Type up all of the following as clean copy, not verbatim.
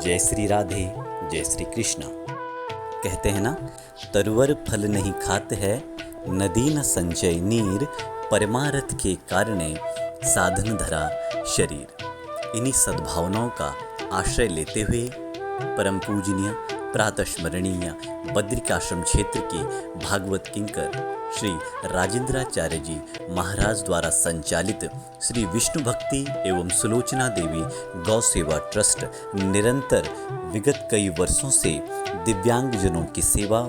जय श्री राधे, जय श्री कृष्णा। कहते हैं ना, तरुवर फल नहीं खात है, नदी न संचय नीर, परमारथ के कारणे साधन धरा शरीर। इन्हीं सद्भावनाओं का आश्रय लेते हुए परम पूजनीय प्रातस्मरणीय बद्रिकाश्रम क्षेत्र के भागवत किंकर श्री राजेंद्राचार्य जी महाराज द्वारा संचालित श्री विष्णु भक्ति एवं सुलोचना देवी गौ सेवा ट्रस्ट निरंतर विगत कई वर्षों से दिव्यांगजनों की सेवा,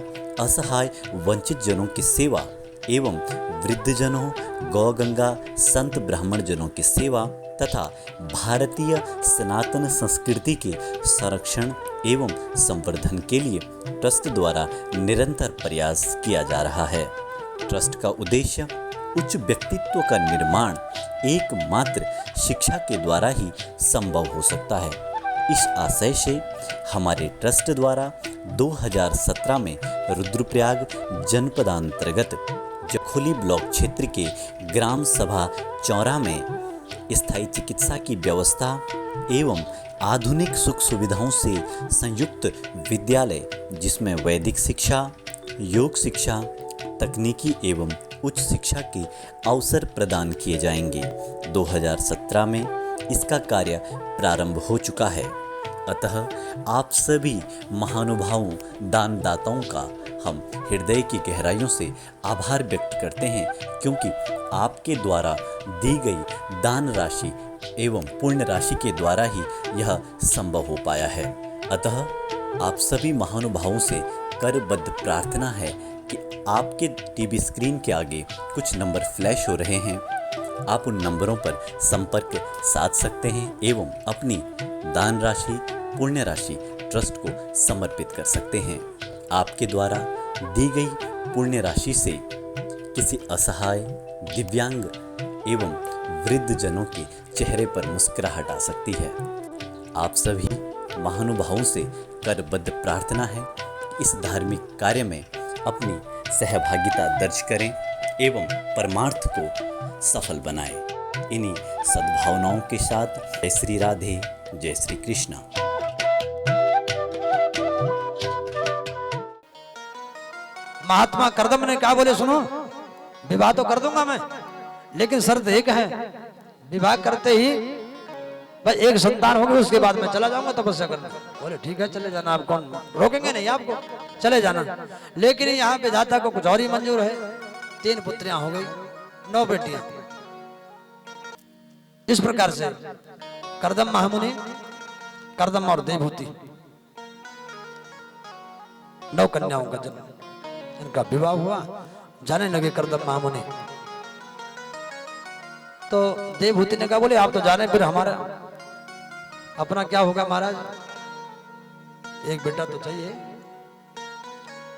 असहाय वंचित जनों की सेवा एवं वृद्धजनों, गौ गंगा संत ब्राह्मण जनों की सेवा तथा भारतीय सनातन संस्कृति के संरक्षण एवं संवर्धन के लिए ट्रस्ट द्वारा निरंतर प्रयास किया जा रहा है। ट्रस्ट का उद्देश्य उच्च व्यक्तित्व का निर्माण एकमात्र शिक्षा के द्वारा ही संभव हो सकता है। इस आशय से हमारे ट्रस्ट द्वारा 2017 में रुद्रप्रयाग जनपदांतर्गत जखोली ब्लॉक क्षेत्र के ग्राम सभा चौरा में स्थायी चिकित्सा की व्यवस्था एवं आधुनिक सुख सुविधाओं से संयुक्त विद्यालय, जिसमें वैदिक शिक्षा, योग शिक्षा, तकनीकी एवं उच्च शिक्षा के अवसर प्रदान किए जाएंगे। 2017 में इसका कार्य प्रारंभ हो चुका है। अतः आप सभी महानुभावों, दानदाताओं का हम हृदय की गहराइयों से आभार व्यक्त करते हैं, क्योंकि आपके द्वारा दी गई दान राशि एवं पुण्य राशि के द्वारा ही यह संभव हो पाया है। अतः आप सभी महानुभावों से करबद्ध प्रार्थना है कि आपके टीवी स्क्रीन के आगे कुछ नंबर फ्लैश हो रहे हैं, आप उन नंबरों पर संपर्क साध सकते हैं एवं अपनी दान राशि, पुण्य राशि ट्रस्ट को समर्पित कर सकते हैं। आपके द्वारा दी गई पुण्य राशि से किसी असहाय, दिव्यांग एवं वृद्ध जनों के चेहरे पर मुस्कुराहट आ सकती है। आप सभी महानुभावों से करबद्ध प्रार्थना है कि इस धार्मिक कार्य में अपनी सहभागिता दर्ज करें एवं परमार्थ को सफल बनाएं। इन्हीं सद्भावनाओं के साथ जय श्री राधे, जय श्री कृष्णा। महात्मा करदम ने कहा, बोले सुनो, विवाह तो कर दूंगा मैं, लेकिन शर्त एक है, विवाह करते ही बस एक संतान होगी, उसके बाद मैं चला जाऊंगा तपस्या करने। बोले ठीक है, चले जाना, आप कौन रोकेंगे नहीं आपको, चले जाना। लेकिन यहाँ पे जाता को कुछ और ही मंजूर है। 3 पुत्रियां हो गई, 9 बेटियां। इस प्रकार से करदम महामुनि, करदम और देवहूति 9 कन्याओं का जन्म, इनका विवाह हुआ। जाने लगे करदम महामुनि, तो देवहूति ने कहा, बोले आप तो जाने, फिर हमारा अपना क्या होगा महाराज, एक बेटा तो चाहिए।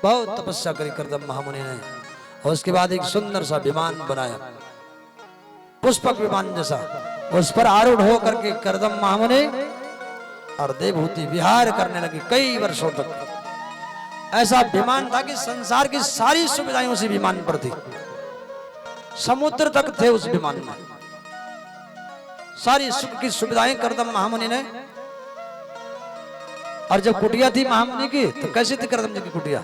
बहुत तपस्या करी करदम महामुनि ने, और उसके बाद एक सुंदर सा विमान बनाया, पुष्पक विमान जैसा। उस पर आरूढ़ होकर के करदम महामुनि और देवहूति विहार करने लगी कई वर्षों तक। ऐसा विमान था कि संसार की सारी सुविधाएं उसी विमान पर थी, समुद्र तक थे उस विमान में, सारी सुख की सुविधाएं करदम महामुनि ने। और जब कुटिया थी महामुनि की, तो कैसी थी करदम जी की कुटिया?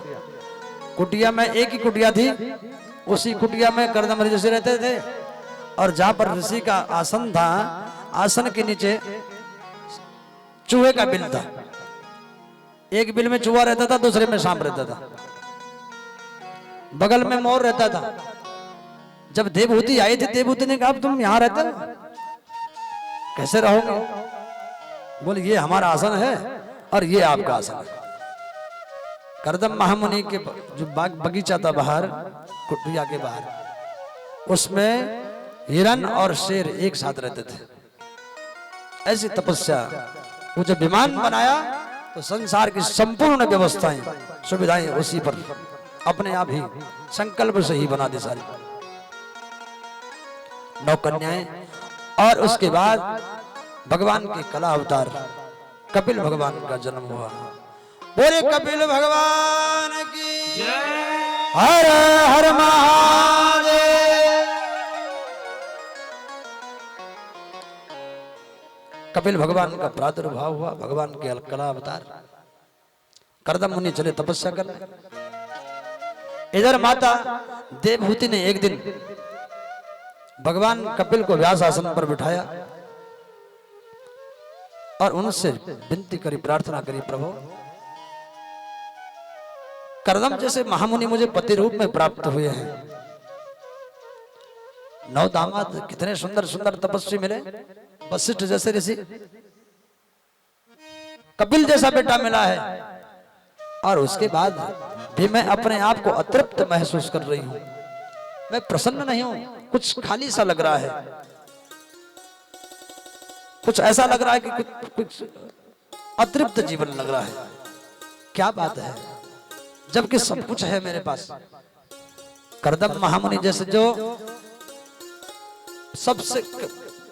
कुटिया में एक ही कुटिया थी, उसी कुटिया में करदम ऋषि रहते थे। और जहां पर ऋषि का आसन था, आसन के नीचे चूहे का बिल था। एक बिल में चूहा रहता था, दूसरे में सांप रहता था, बगल में मोर रहता था। जब देवहूति आई थी, देवहूति ने कहा, तुम यहां रहते हो, कैसे रहोगे? बोले ये हमारा आसन है और ये आपका आसन है। करदम महामुनि के जो बगीचा था बाहर, कुटिया के बाहर, उसमें हिरण और शेर एक साथ रहते थे। ऐसी तपस्या, वो जब विमान बनाया तो संसार की संपूर्ण व्यवस्थाएं, सुविधाएं उसी पर अपने आप ही संकल्प से ही बना दी सारी। 9 कन्याएं। और उसके बाद भगवान के कला अवतार कपिल भगवान का जन्म हुआ। बोले कपिल भगवान की जय। हर हर महादेव। 9 कपिल भगवान का प्रादुर्भाव हुआ, भगवान के कला अवतार। कर्दम मुनि चले तपस्या करने। इधर माता देवहूति ने एक दिन भगवान कपिल को व्यास आसन पर बिठाया और उनसे विनती करी, प्रार्थना करी, प्रभु कर्दम जैसे महामुनि मुझे पति रूप में प्राप्त हुए हैं। 9 दामाद कितने सुंदर सुंदर तपस्वी मिले, वशिष्ठ जैसे ऋषि, कपिल जैसा बेटा मिला है, और उसके बाद भी मैं अपने आप को अतृप्त महसूस कर रही हूं। मैं प्रसन्न नहीं हूं, कुछ खाली सा लग रहा है, कुछ ऐसा लग रहा है कि कुछ अतृप्त जीवन लग रहा है। क्या बात है, जबकि सब कुछ है मेरे पास। कर्दम महामुनि जैसे जो सबसे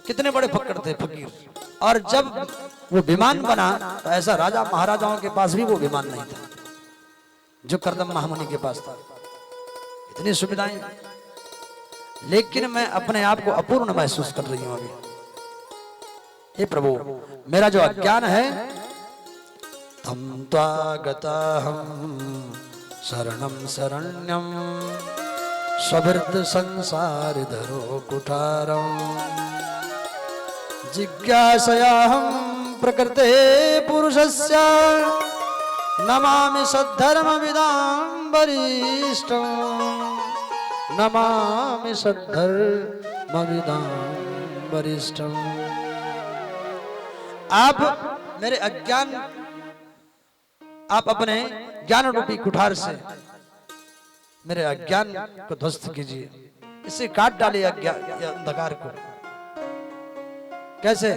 कितने बड़े फक्कर थे, फकीर, और जब वो विमान बना तो ऐसा राजा महाराजाओं के पास भी वो विमान नहीं था जो कर्दम महामुनि के पास था। इतनी सुविधाएं, लेकिन मैं अपने आप को अपूर्ण महसूस कर रही हूं अभी। हे प्रभु, मेरा जो अज्ञान है, तम त्वागताहं शरणं शरण्यं स्वभृत संसार धरो कुठारं जिज्ञासयाहं प्रकृते पुरुषस्य नमामि सद्धर्मविदां वरिष्ठं नमामि सद्धर्मविदां वरिष्ठं। आप मेरे अज्ञान, आप अपने ज्ञान रूपी कुठार से मेरे अज्ञान को ध्वस्त कीजिए, इसे काट डालिए अंधकार को। कैसे?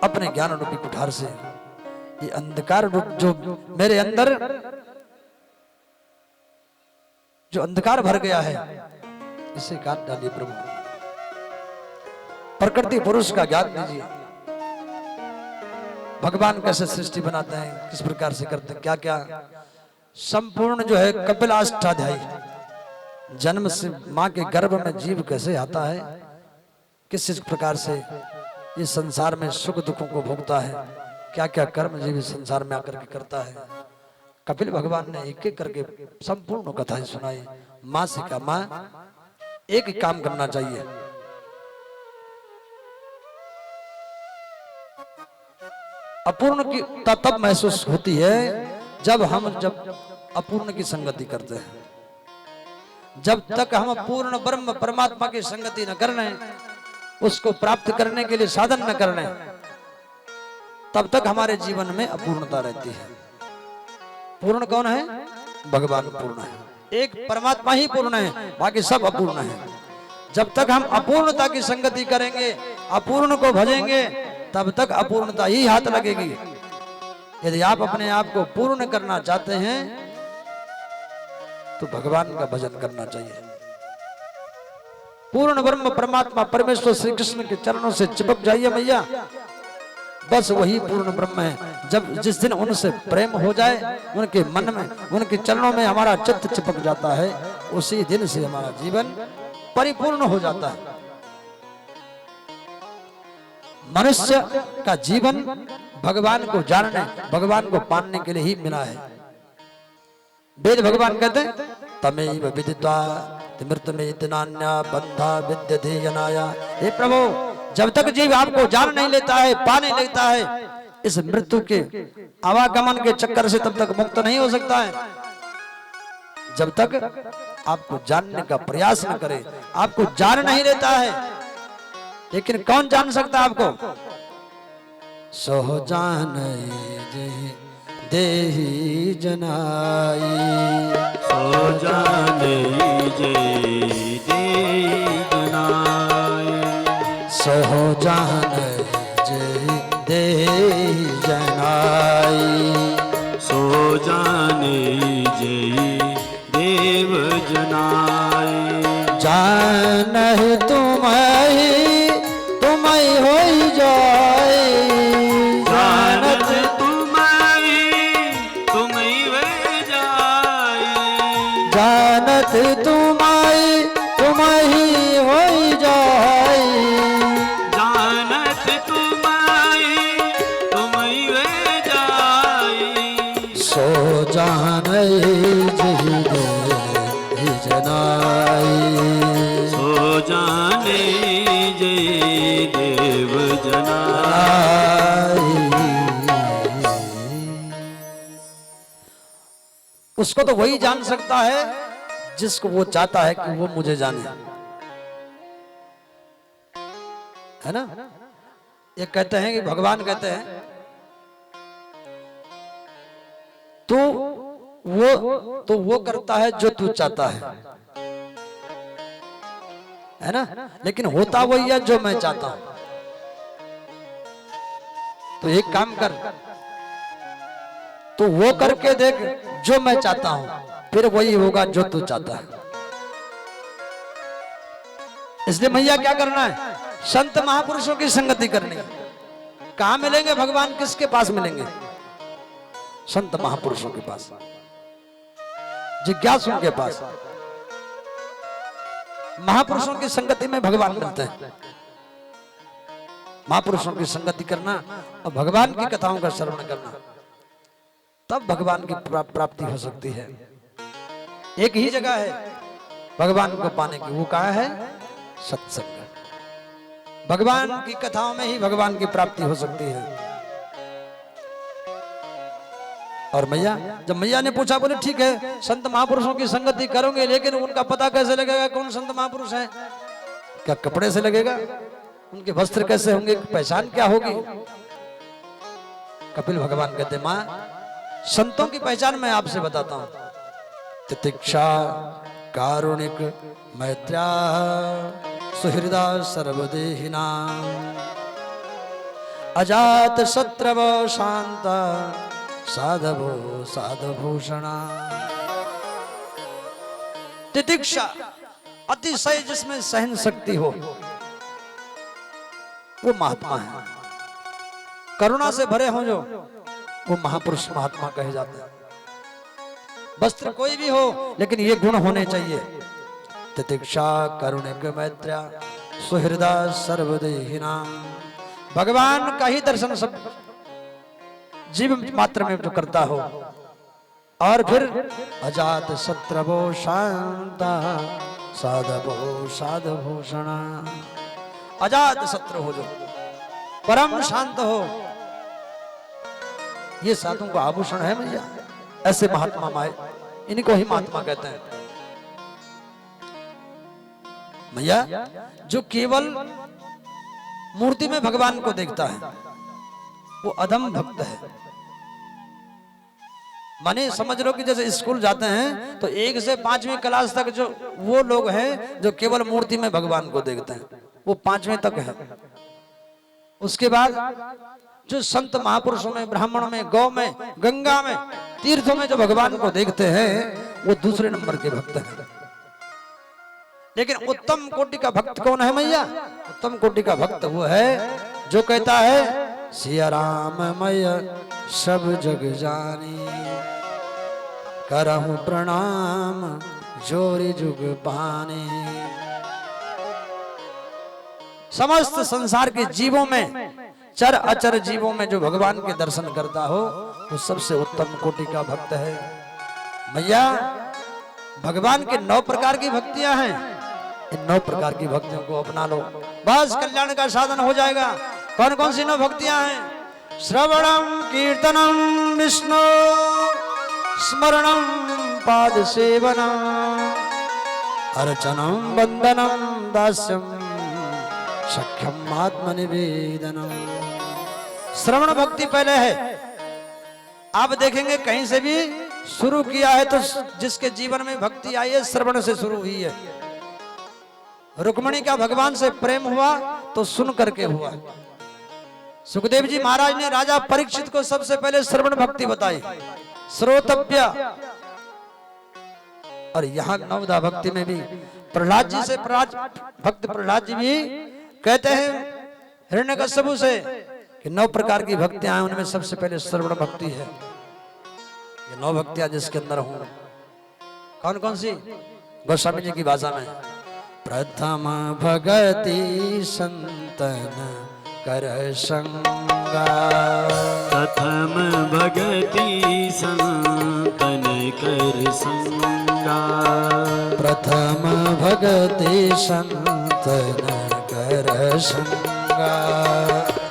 अपने ज्ञान रूपी कुठार से ये अंधकार रूप जो मेरे अंदर जो अंधकार भर गया है, इसे काट डालिए प्रभु। प्रकृति पुरुष का ज्ञान दीजिए, भगवान कैसे सृष्टि बनाते हैं, किस प्रकार से करते हैं, क्या क्या संपूर्ण जो है कपिलाष्टाध्यायी, जन्म से मां के गर्भ में जीव कैसे आता है, किस प्रकार से इस संसार में सुख दुखों को भोगता है, क्या क्या कर्म जीव इस संसार में आकर के करता है। कपिल भगवान ने एक एक करके संपूर्ण कथाएं सुनाई। मां से कहा, मां एक ही काम करना चाहिए, अपूर्ण की तब महसूस होती है जब अपूर्ण की संगति करते हैं। जब तक हम पूर्ण ब्रह्म परमात्मा की संगति न करने, उसको प्राप्त करने के लिए साधन न करने, तब तक हमारे जीवन में अपूर्णता रहती है। पूर्ण कौन है? भगवान पूर्ण है, एक परमात्मा ही पूर्ण है, बाकी सब अपूर्ण है। जब तक हम अपूर्णता की संगति करेंगे, अपूर्ण को भजेंगे, तब तक अपूर्णता ही हाथ लगेगी। यदि आप अपने आप को पूर्ण करना चाहते हैं तो भगवान का भजन करना चाहिए। पूर्ण ब्रह्म परमात्मा परमेश्वर श्री कृष्ण के चरणों से चिपक जाइए मैया, बस वही पूर्ण ब्रह्म है। जब जिस दिन उनसे प्रेम हो जाए, उनके मन में, उनके चरणों में हमारा चित्त चिपक जाता है, उसी दिन से हमारा जीवन परिपूर्ण हो जाता है। मनुष्य का जीवन भगवान को जानने, भगवान को पाने के लिए ही मिला है। वेद भगवान कहते हैं, तमेव विदित्वा मृत्युमेति नान्या बंधा विद्यते यनाया। हे प्रभु, जब तक जीव आपको जान नहीं लेता है, पा नहीं लेता है, इस मृत्यु के आवागमन के चक्कर से तब तक मुक्त नहीं हो सकता है। जब तक आपको जानने का प्रयास न करे, आपको जान नहीं लेता है। लेकिन कौन जान सकता है आपको? सो जान देहि जनाई, सो जान देहि जनाई, सो जान देहि जनाई, सो जाने जय देव जनाई। जानहि तुम्हें होई जाए, जानत तुम्हें वे जाए, जानत तुम्हें होई जाए, जाने जय देव जना। उसको तो वही जान सकता है जिसको वो चाहता है कि वो मुझे जाने, है ना। ये कहते हैं कि भगवान कहते हैं तो वो करता है जो तू चाहता है ना, लेकिन होता वही है जो मैं चाहता हूं। तो एक काम कर, तो वो करके देख जो मैं चाहता हूं, फिर वही होगा जो तू चाहता है। इसलिए मैया क्या करना है, संत महापुरुषों की संगति करनी है। कहां मिलेंगे भगवान, किसके पास मिलेंगे? संत महापुरुषों के पास, जिज्ञासुओं के पास। महापुरुषों की संगति में भगवान मिलते हैं। महापुरुषों की संगति करना और भगवान की कथाओं का श्रवण करना, तब भगवान की प्राप्ति हो सकती है। एक ही जगह है भगवान को पाने की, वो कहाँ है? सत्संग। भगवान की कथाओं में ही भगवान की प्राप्ति हो सकती है। और मैया, जब मैया ने पूछा, बोले ठीक है संत महापुरुषों की संगति करोगे, लेकिन उनका पता कैसे लगेगा कौन संत महापुरुष है? क्या कपड़े से लगेगा? उनके वस्त्र कैसे होंगे? पहचान क्या होगी? कपिल भगवान कहते, मां संतों की पहचान मैं आपसे बताता हूं। तितिक्षा कारुणिक मैत्र्या सुहृदा सर्वदेहिना अजात शत्रव शांता साधवो साधभूषणा। तितिक्षा, अतिशय जिसमें सहन शक्ति हो, वो महात्मा है। करुणा से भरे हो जो, वो महापुरुष महात्मा कहे जाते हैं। वस्त्र कोई भी हो, लेकिन ये गुण होने चाहिए। तितिक्षा करुणिक मैत्र्या सुहृदा सर्वदेहिना। भगवान का ही दर्शन सब जीव मात्र में जो करता हो, और फिर अजात शत्रवो शांता साधवो साधभूषणा। अजात शत्रु हो जो, परम शांत हो, ये साधुओं का आभूषण है भैया। ऐसे महात्मा माए, इनको ही महात्मा कहते हैं। भैया जो केवल मूर्ति में भगवान को देखता है, वो अधम भक्त है। माने समझ लो कि जैसे स्कूल जाते हैं तो 1 से 5वीं क्लास तक जो वो लोग हैं जो केवल मूर्ति में भगवान को देखते हैं, वो 5वीं तक है। उसके बाद जो संत महापुरुषों में, ब्राह्मणों में, गौ में, गंगा में, तीर्थों में जो भगवान को देखते हैं, वो दूसरे नंबर के भक्त हैं। लेकिन उत्तम कोटि का भक्त कौन है मैया? उत्तम कोटि का भक्त वो है जो कहता है सिया राम मय सब जग जानी, करहूं प्रणाम जोरी जुग पानी। समस्त संसार के जीवों में, चर अचर जीवों में जो भगवान के दर्शन करता हो, वो सबसे उत्तम कोटि का भक्त है। मैया भगवान के 9 प्रकार की भक्तियां हैं। इन 9 प्रकार की भक्तियों को अपना लो, बस कल्याण का साधन हो जाएगा। कौन कौन सी 9 भक्तियां हैं? श्रवणम कीर्तनम विष्णु स्मरणम पाद सेवनम अर्चनम वंदनम दास्यम सख्यम आत्मनिवेदनम। श्रवण भक्ति पहले है। आप देखेंगे कहीं से भी शुरू किया है तो जिसके जीवन में भक्ति आई है, श्रवण से शुरू हुई है। रुक्मणी का भगवान से प्रेम हुआ तो सुन करके हुआ। सुखदेव जी महाराज ने राजा परीक्षित को सबसे पहले श्रवण भक्ति बताई, श्रोतव्य। और यहाँ नवदा भक्ति में भी प्रहलाद जी से, भक्त प्रहलाद जी भी कहते हैं हिरण्यकश्यपु से कि 9 प्रकार की भक्तियां हैं, उनमें सबसे पहले श्रवण भक्ति है। ये 9 भक्तियां जिसके अंदर हों, कौन कौन सी? गोस्वामी जी की भाषा में, प्रथम भगति संतन कर संगा, प्रथम भगति संतन कर संगा, प्रथम भगति संतन कर संगा।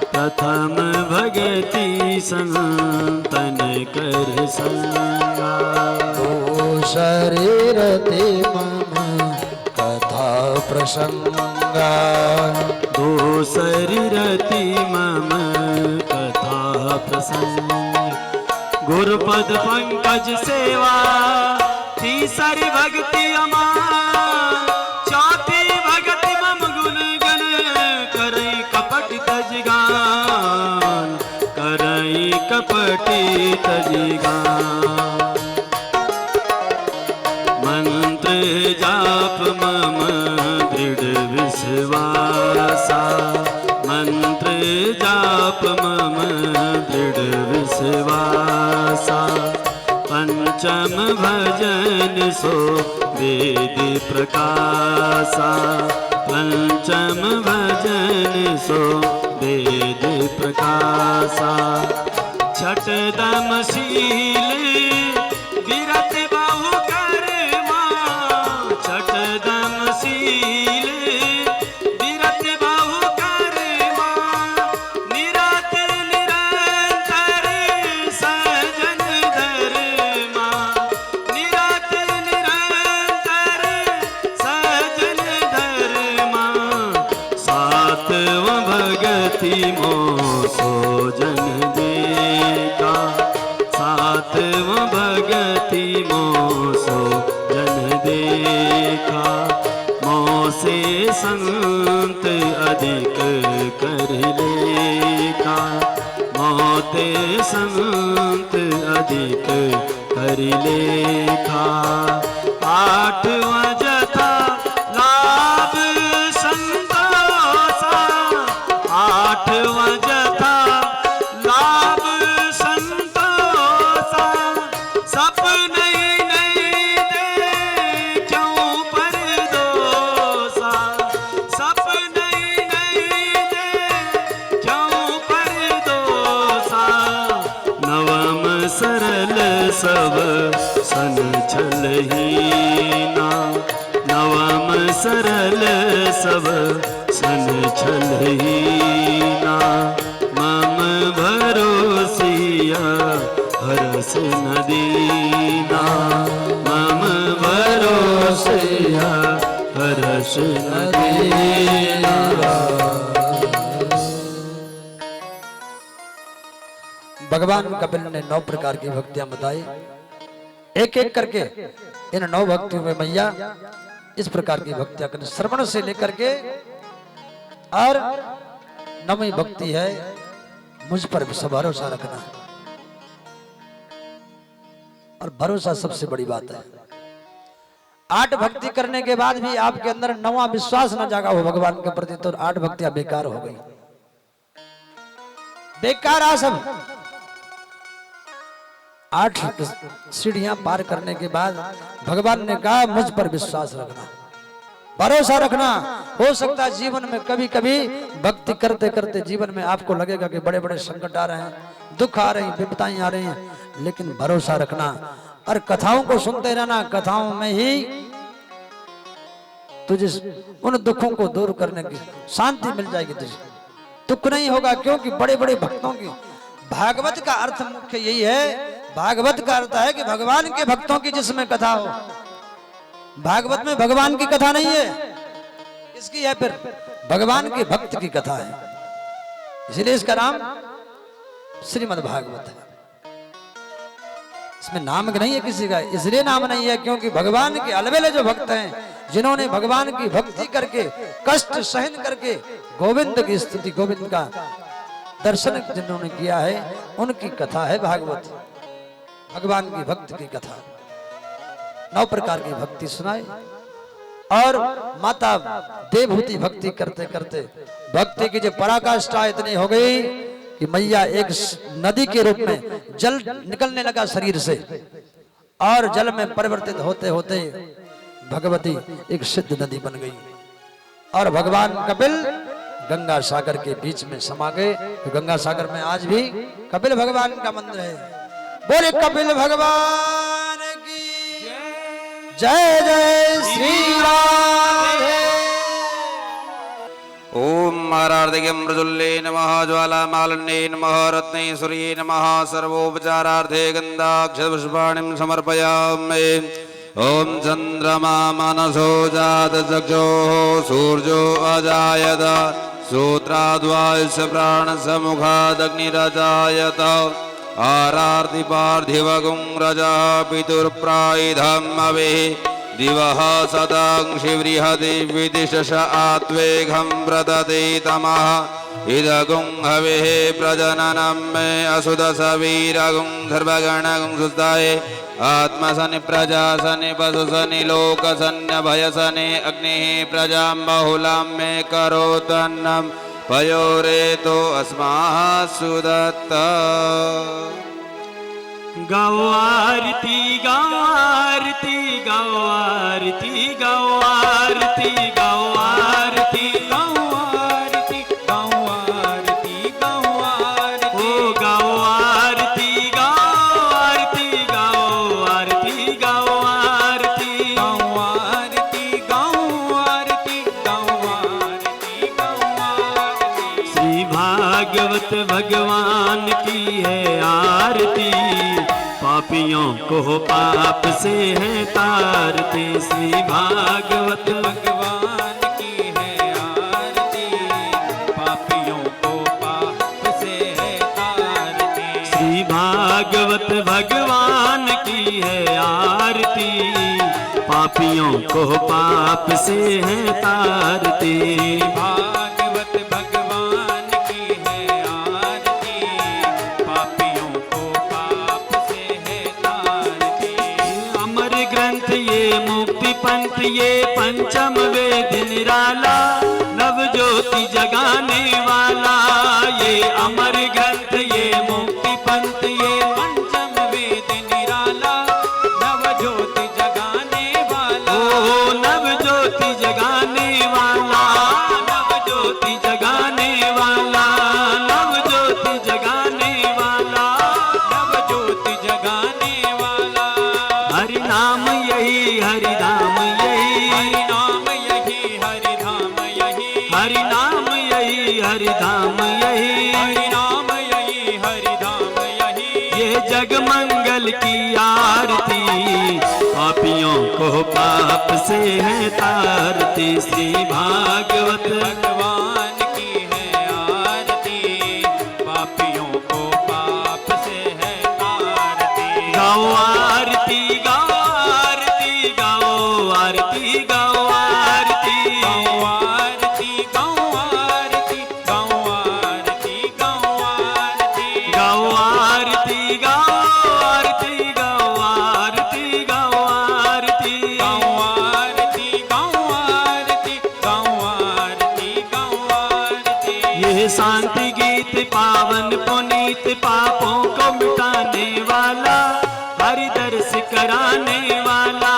प्रथम भगति संतन कर संगा। दो शरीर ते मम कथा प्रसंगा। दो शरीरति मम कथा प्रसंग। गुरुपद पंकज सेवा तीसरी भक्ति अमान। चौथी भक्ति मम गुण गण करई कपट तजगान। करई कपटी तजगान। मंत्र जाप मम दृढ़ विश्वासा। मंत्र जाप मम दृढ़ विश्वासा। पंचम भजन सो वेद प्रकाशा। पंचम भजन सो वेद प्रकाशा। छठदम शील विरत बहु कर्मा। छठदम शील विरत बहु कर्मा। निरत निरंतर सजन धर्मा। निरत निरंतर सजन धर्मा। सातवां भगति मोह सो जन देखा। सातवां भगति मोह सो जन देखा। मोह से संत अधिक कर लेखा। मोते संत अधिक कर लेखा। आठवां जथा लाभ संतोषा। आठवां जथा लाभ संतोषा। सपने नहीं दे क्यों पर दोषा। सपने नहीं दे क्यों पर दोषा। नवम सरल सब सन छलहीना। नवम सरल सब सन छलहीना। मम भरोसिया हरस न दीना। मम भरोसिया हरस न दीना। भगवान कपिल ने 9 प्रकार की भक्तियां बताई। एक एक करके इन 9 भक्तियों में मैया इस प्रकार की भक्तियां करने श्रवण से लेकर के और 9वीं भक्ति है मुझ पर भरोसा रखना। और भरोसा सबसे बड़ी बात है। 8 भक्ति करने के बाद भी आपके अंदर 9वां विश्वास न जागा हो भगवान के प्रति तो 8 भक्तियां बेकार हो गई। बेकार आ सब। 8 सीढ़ियां पार करने के बाद भगवान ने कहा मुझ पर विश्वास रखना, भरोसा रखना। हो सकता है जीवन में कभी कभी भक्ति करते करते जीवन में आपको लगेगा कि बड़े बड़े संकट आ रहे हैं, दुख आ रहे हैं, विपदाएं आ रही हैं, लेकिन भरोसा रखना और कथाओं को सुनते रहना। कथाओं में ही तुझे उन दुखों को दूर करने की शांति मिल जाएगी। तुझे दुख नहीं होगा, क्योंकि बड़े बड़े भक्तों की भागवत का अर्थ मुख्य यही है। भागवत का अर्थ है कि भगवान के भक्तों की जिसमें कथा हो। भागवत में भगवान की कथा नहीं है, इसकी है फिर भगवान के भक्त की कथा है, इसलिए इसका नाम श्रीमद् भागवत है। इसमें नाम नहीं है किसी का, इसलिए नाम नहीं है क्योंकि भगवान के अलबेले जो भक्त हैं, जिन्होंने भगवान की भक्ति करके कष्ट सहन करके गोविंद की स्तुति, गोविंद का दर्शन जिन्होंने किया है, उनकी कथा है भागवत। भगवान की भक्त की कथा 9 प्रकार की भक्ति सुनाई। और माता देवहूति भक्ति करते करते भक्ति की जो पराकाष्ठा इतनी हो गई कि मैया एक नदी के रूप में जल निकलने लगा शरीर से, और जल में परिवर्तित होते होते भगवती एक सिद्ध नदी बन गई। और भगवान कपिल गंगा सागर के बीच में समा गए। तो गंगा सागर में आज भी कपिल भगवान का मंदिर है। बोले कपिल भगवान की जय जय श्री राम। ओम मारार्धिकं मृदुल्ये नमः ज्वालामालिन्ये नमः रत्नेश्वर्ये नमः सर्वोपचारार्थे गन्धाक्षपुष्पाणिं समर्पयामि। ओम चन्द्रमा मनसो जातचक्षुः सूर्यो अजायत श्रोत्राद्वायुस्य प्राणसमुखादग्निरजायत आरार्ति पार्थिवगुं रजः पितुर्प्रायुधम् अविः दिवः सदांशि बृहति विदिशश आत्वेघं व्रतते तमः इदगुं हविः प्रजननं मे असुदसवीरगुं सर्वगणगुं सुस्ताये आत्मसनि प्रजासनि पशुसनि लोकसन्यभयसनि अग्निः प्रजां बहुलां मे करोतन्नं पयोरेतो अस्माः सुदत्त। गौआरती गौआरती गौआरती गौआरती गौआरती गौआरती गौआरती गौआरती ओ गौआरती गौआरती गौआरती गौआरती गौआरती गौआरती गौआरती गौआरती। श्री भागवत भगवान की है आरती, पापियों को पाप से है तारती। श्री भागवत भगवान की है आरती, पापियों को पाप से है तारती। श्री भागवत भगवान की है आरती, पापियों को पाप से है तारती। भागवत भगवान की है आरती, पापियों को पाप से है तारती। अमर ग्रंथ ये मुक्ति पंथ ये पंचम वेद निराला, नव ज्योति जगाने वाला। ये अमर ग्रंथ ये मुक्ति पंथ ये पंचम वेद निराला, नव ज्योति जगाने वाला। ओ नव ज्योति जगाने वाला, नव ज्योति जगाने वाला, नव ज्योति जगाने वाला, नव ज्योति जगाने वाला। हरि नाम यही हरि धाम यही, हरि नाम यही हरि धाम यही, हरि नाम यही हरि धाम यही, हरि नाम यही हरि धाम यही। ये जग मंगल की आरती, पापियों को पाप से है तारती। श्री भागवत भगवान की है आरती, पापियों को पाप से है तारती। गौ आरती गौ आरती गौ आरती गौ आरती गौ आरती गौ आरती गौ आरती गौ आरती गौ आरती गौ आरती गौ आरती गौ आरती गौ आरती गौ आरती गौ आरती गौ आरती। ये शांति गीत पावन पुनीत पापों को मिटाने वाला, हरि दर्श कराने वाला।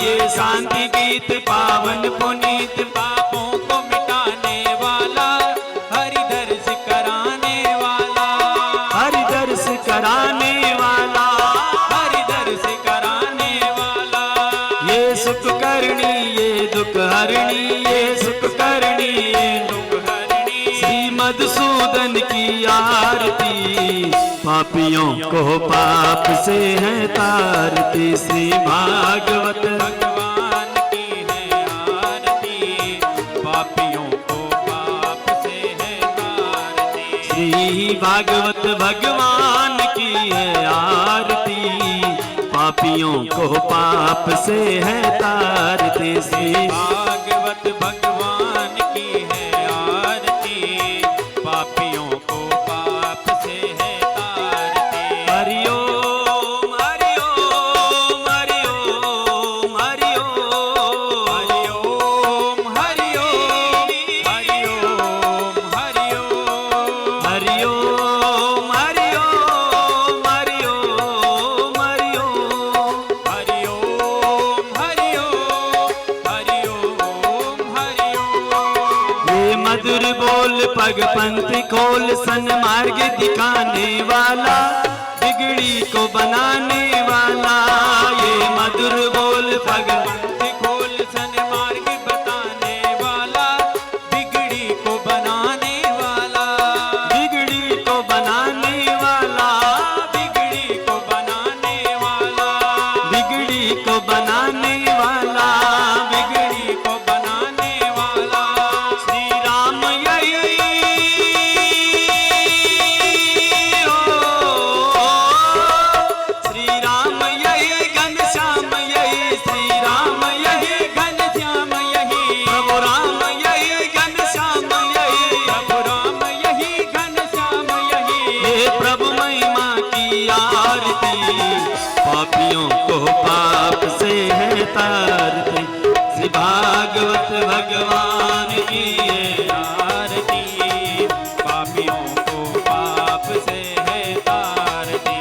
ये शांति गीत पावन पुनीत पापों को मिटाने वाला, हरि दर्श कराने वाला, हरि दर्श कराने वाला, हरि दर्श कराने वाला। ये सुख करणी ये दुख हरणी, ये सुख करणी ये दुख हरणी। श्री मधुसूदन की आरती, पापियों को पाप से है तारती। श्री भागवत भगवान की है आरती, पापियों को पाप से है तारती। श्री भागवत भगवान की है आरती, पापियों को पाप से है तारती। श्री भागवत भगवान की है आरती, पापियों को पाप से है तारती। हरि ओम हरि ओम हरि ओम हरि ओम हरि ओम हरि ओम हरि ओम हरि ओम हरि ओम हरि ओम हरि ओम हरि ओम हरि ओम हरि ओम हरि ओम हरि ओम। ये मधुर बोल पग पंथी खोल सन्मार्ग दिखाने वाला, बिगड़ी को बनाने वाला। ये मधुर बोल पग पंथी खोल सन्मार्ग बताने वाला, बिगड़ी को बनाने वाला, बिगड़ी को बनाने वाला, बिगड़ी को बनाने वाला, बिगड़ी को बनाने वाला, बिगड़ी को बनाने वाला श्री राम यही श्री राम यही घनश्याम यही, श्री राम यही घनश्याम यही, प्रभु राम यही घनश्याम यही, प्रभु राम यही घनश्याम यही। हे प्रभु महिमा की आरती, पापियों को पाप से है तारती, श्री भागवत भगवान की ये आरती, पापियों को पाप से है तारती।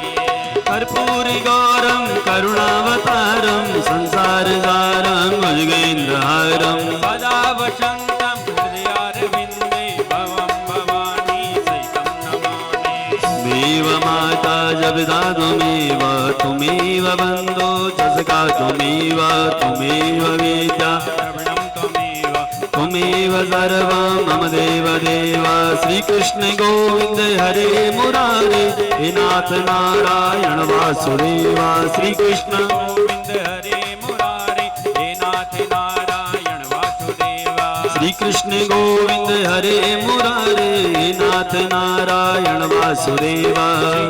कर्पूरी गौरम करुणावतारम संसार सारम भुजगेन्द्रहारम सदा वसंतम हृदयारविंदे भवं भवानी सहितं नमामि। त्वमेव माता जगदा त्वमेव, त्वमेव बन्धो जसका त्वमेव, त्वमेव विद्या द्रविणं त्वमेव, त्वमेव सर्वं मम देव देव। श्री कृष्ण गोविंद हरे मुरारे, हे नाथ नारायण वासुदेव। श्री कृष्ण गोविंद हरे मुरारे, हे नाथ नारायण वासुदेव। श्री कृष्ण गोविंद हरे मुरारे, हे नाथ नारायण वासुदेव।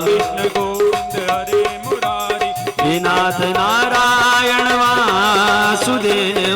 कृष्ण गोविंद हरे मुरारे, हे नाथ नारायण वासुदेव।